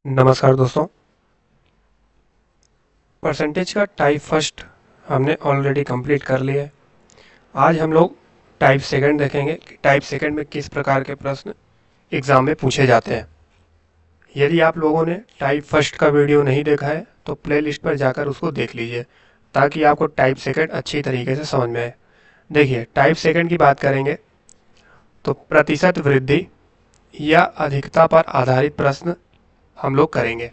नमस्कार दोस्तों। परसेंटेज का टाइप फर्स्ट हमने ऑलरेडी कंप्लीट कर लिया है। आज हम लोग टाइप सेकंड देखेंगे कि टाइप सेकंड में किस प्रकार के प्रश्न एग्जाम में पूछे जाते हैं। यदि आप लोगों ने टाइप फर्स्ट का वीडियो नहीं देखा है तो प्लेलिस्ट पर जाकर उसको देख लीजिए ताकि आपको टाइप सेकंड अच्छी तरीके से समझ में आए। देखिए, टाइप सेकंड की बात करेंगे तो प्रतिशत वृद्धि या अधिकता पर आधारित प्रश्न हम लोग करेंगे।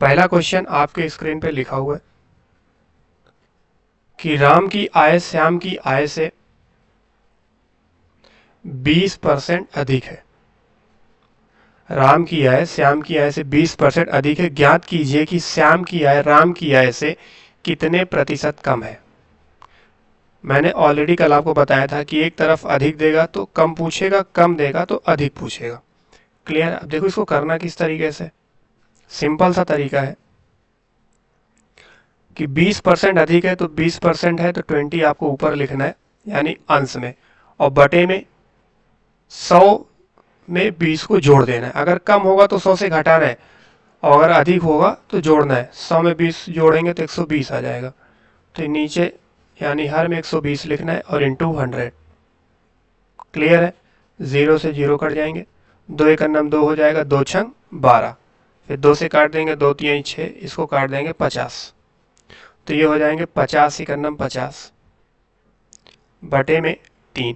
पहला क्वेश्चन आपके स्क्रीन पे लिखा हुआ है कि राम की आय श्याम की आय से 20% अधिक है। राम की आय श्याम की आय से 20% अधिक है। ज्ञात कीजिए कि श्याम की आय राम की आय से कितने प्रतिशत कम है। मैंने ऑलरेडी कल आपको बताया था कि एक तरफ अधिक देगा तो कम पूछेगा, कम देगा तो अधिक पूछेगा। क्लियर? अब देखो इसको करना किस तरीके से। सिंपल सा तरीका है कि 20% अधिक है तो 20% है तो 20 आपको ऊपर लिखना है यानी अंश में, और बटे में 100 में 20 को जोड़ देना है। अगर कम होगा तो 100 से घटाना है और अगर अधिक होगा तो जोड़ना है। 100 में 20 जोड़ेंगे तो 120 आ जाएगा। तो नीचे यानी हर में 120 लिखना है और इंटू 100। क्लियर है? 0 से 0 कट जाएंगे, 2 एक नम 2 हो जाएगा, 2 छंग 12, फिर 2 से काट देंगे, 2 3 6, इसको काट देंगे 50, तो ये हो जाएंगे 50 एक नम 50 बटे में 3।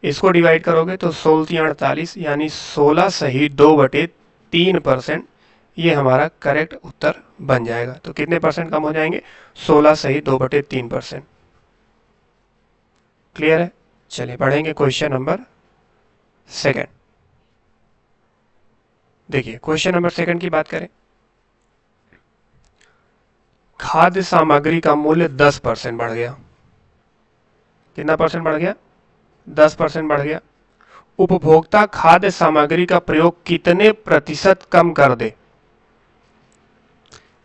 इसको डिवाइड करोगे तो 16 48 यानी 16 सही 2/3%। ये हमारा करेक्ट उत्तर बन जाएगा। तो कितने परसेंट कम हो जाएंगे? 16 सही 2/3%। क्लियर है? चलिए पढ़ेंगे क्वेश्चन नंबर सेकंड। देखिए क्वेश्चन नंबर सेकंड की बात करें, खाद्य सामग्री का मूल्य 10% बढ़ गया। कितना परसेंट बढ़ गया? 10% बढ़ गया। उपभोक्ता खाद्य सामग्री का प्रयोग कितने प्रतिशत कम कर दे?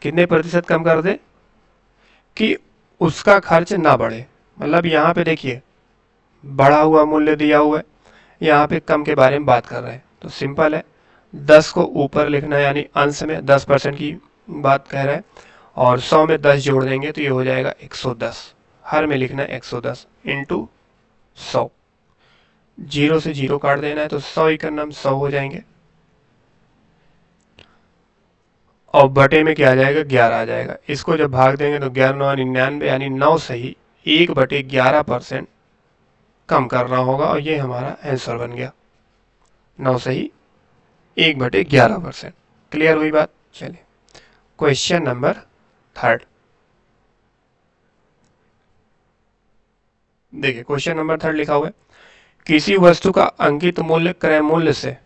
कितने प्रतिशत कम कर दे कि उसका खर्च ना बढ़े। मतलब यहाँ पे देखिए बढ़ा हुआ मूल्य दिया हुआ है, यहाँ पे कम के बारे में बात कर रहे हैं। तो सिंपल है, 10 को ऊपर लिखना है यानी अंश में 10% की बात कह रहा है, और 100 में 10 जोड़ देंगे तो ये हो जाएगा 110। हर में लिखना है 110 इंटू 100। 0 से 0 काट देना है तो 100 एक नाम 100 हो जाएंगे, और बटे में क्या आ जाएगा? 11 आ जाएगा। इसको जब भाग देंगे तो 11 9 99 यानी 9 सही 1/11% कम करना होगा, और ये हमारा आंसर बन गया। 9 सही 1/11%। क्लियर हुई बात? चलिए क्वेश्चन नंबर थर्ड। देखिए क्वेश्चन नंबर थर्ड लिखा हुआ है, किसी वस्तु का अंकित मूल्य क्रय मूल्य से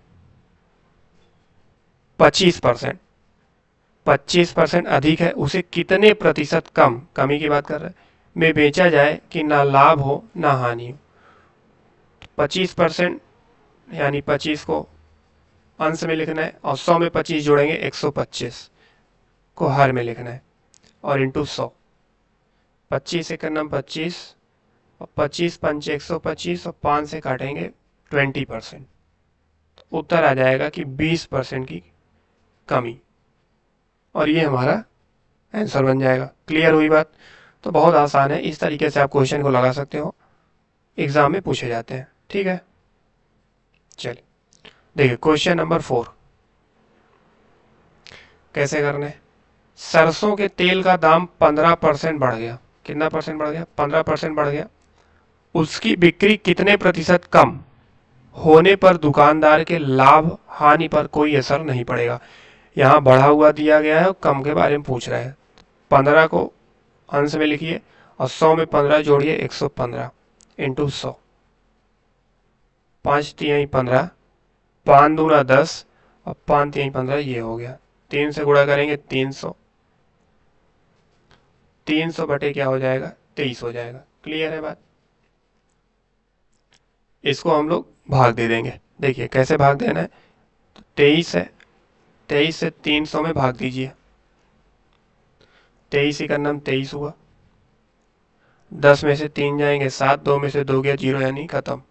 25% अधिक है, उसे कितने प्रतिशत कम, कमी की बात कर रहे हैं, में बेचा जाए कि ना लाभ हो ना हानि हो। 25% यानी 25 को अंश में लिखना है, और 100 में 25 जोड़ेंगे 125 को हर में लिखना है, और इंटू 100। 25 एक नम 25, और 25 पंच 125, और 5 से काटेंगे 20%। तो उत्तर आ जाएगा कि 20% की कमी, और ये हमारा आंसर बन जाएगा। क्लियर हुई बात? तो बहुत आसान है, इस तरीके से आप क्वेश्चन को लगा सकते हो, एग्जाम में पूछे जाते हैं। ठीक है, चलिए देखिए क्वेश्चन नंबर 4 कैसे करने। सरसों के तेल का दाम 15% बढ़ गया। कितना परसेंट बढ़ गया? 15% बढ़ गया। उसकी बिक्री कितने प्रतिशत कम होने पर दुकानदार के लाभ हानि पर कोई असर नहीं पड़ेगा। यहाँ बढ़ा हुआ दिया गया है और कम के बारे में पूछ रहा है। 15 को अंश में लिखिए और 100 में 15 जोड़िए, 115 इंटू 100। 5 3 15, 5 दूना 10 और 5 3 15, ये हो गया। 3 से गुणा करेंगे 300, 300 बटे क्या हो जाएगा? 23 हो जाएगा। क्लियर है बात? इसको हम लोग भाग दे देंगे। देखिए कैसे भाग देना है। 23 है, 23 से 300 में भाग दीजिए। 23 का नाम 23 हुआ, 10 में से 3 जाएंगे 7, 2 में से 2 गया 0 यानी खत्म,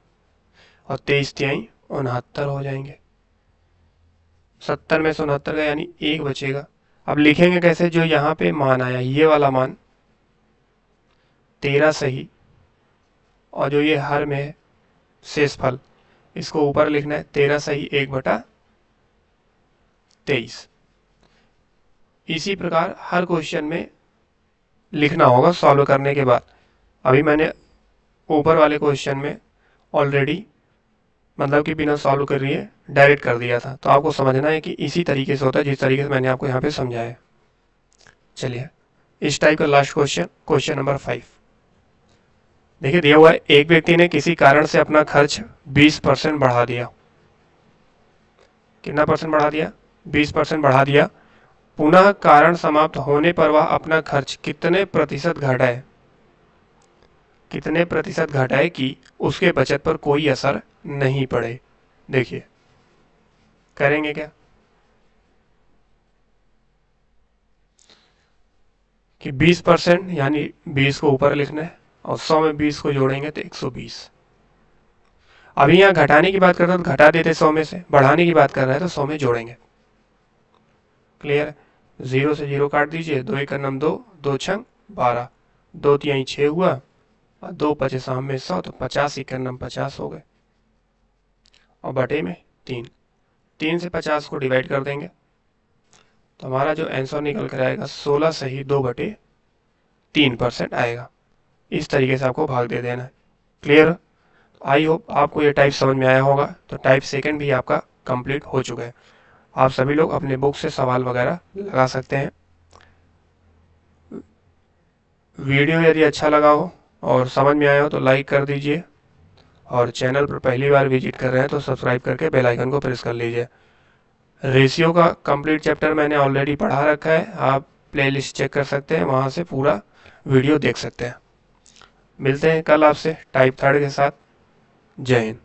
और 23 तिहाई 69 हो जाएंगे। 70 में से 69 का यानी 1 बचेगा। अब लिखेंगे कैसे, जो यहाँ पे मान आया ये वाला मान 13 सही, और जो ये हर में है शेष फल, इसको ऊपर लिखना है 13 सही 1/23। इसी प्रकार हर क्वेश्चन में लिखना होगा सॉल्व करने के बाद। अभी मैंने ऊपर वाले क्वेश्चन में ऑलरेडी मतलब कि बिना सॉल्व कर रही है डायरेक्ट कर दिया था, तो आपको समझना है कि इसी तरीके से होता है जिस तरीके से मैंने आपको यहाँ पे समझाया है। चलिए इस टाइप का लास्ट क्वेश्चन, क्वेश्चन नंबर 5। देखिए दिया हुआ है, एक व्यक्ति ने किसी कारण से अपना खर्च 20% बढ़ा दिया। कितना परसेंट बढ़ा दिया? 20% बढ़ा दिया। पुनः कारण समाप्त होने पर वह अपना खर्च कितने प्रतिशत घटाए, कितने प्रतिशत घटाए कि उसके बचत पर कोई असर नहीं पड़े। देखिए करेंगे क्या कि 20% यानी 20 को ऊपर लिखना है और 100 में 20 को जोड़ेंगे तो 120। अभी यहाँ घटाने की बात करते हैं तो घटा देते 100 में से, बढ़ाने की बात कर रहे हैं तो 100 में जोड़ेंगे। क्लियर है? 0 से 0 काट दीजिए, 2 1 9 2, 2 6 12, 2 3 6 हुआ और 2 5 शाम में 100, तो 50 1 9 50 हो गए और बटे में 3। 3 से 50 को डिवाइड कर देंगे तो हमारा जो आंसर निकल कर आएगा 16 सही 2/3% आएगा। इस तरीके से आपको भाग दे देना है। क्लियर? आई होप आपको ये टाइप समझ में आया होगा। तो टाइप सेकंड भी आपका कंप्लीट हो चुका है। आप सभी लोग अपने बुक से सवाल वगैरह लगा सकते हैं। वीडियो यदि अच्छा लगा हो और समझ में आया हो तो लाइक कर दीजिए, और चैनल पर पहली बार विजिट कर रहे हैं तो सब्सक्राइब करके बेल आइकन को प्रेस कर लीजिए। रेशियो का कंप्लीट चैप्टर मैंने ऑलरेडी पढ़ा रखा है, आप प्लेलिस्ट चेक कर सकते हैं, वहाँ से पूरा वीडियो देख सकते हैं। मिलते हैं कल आपसे टाइप थर्ड के साथ। जय हिंद।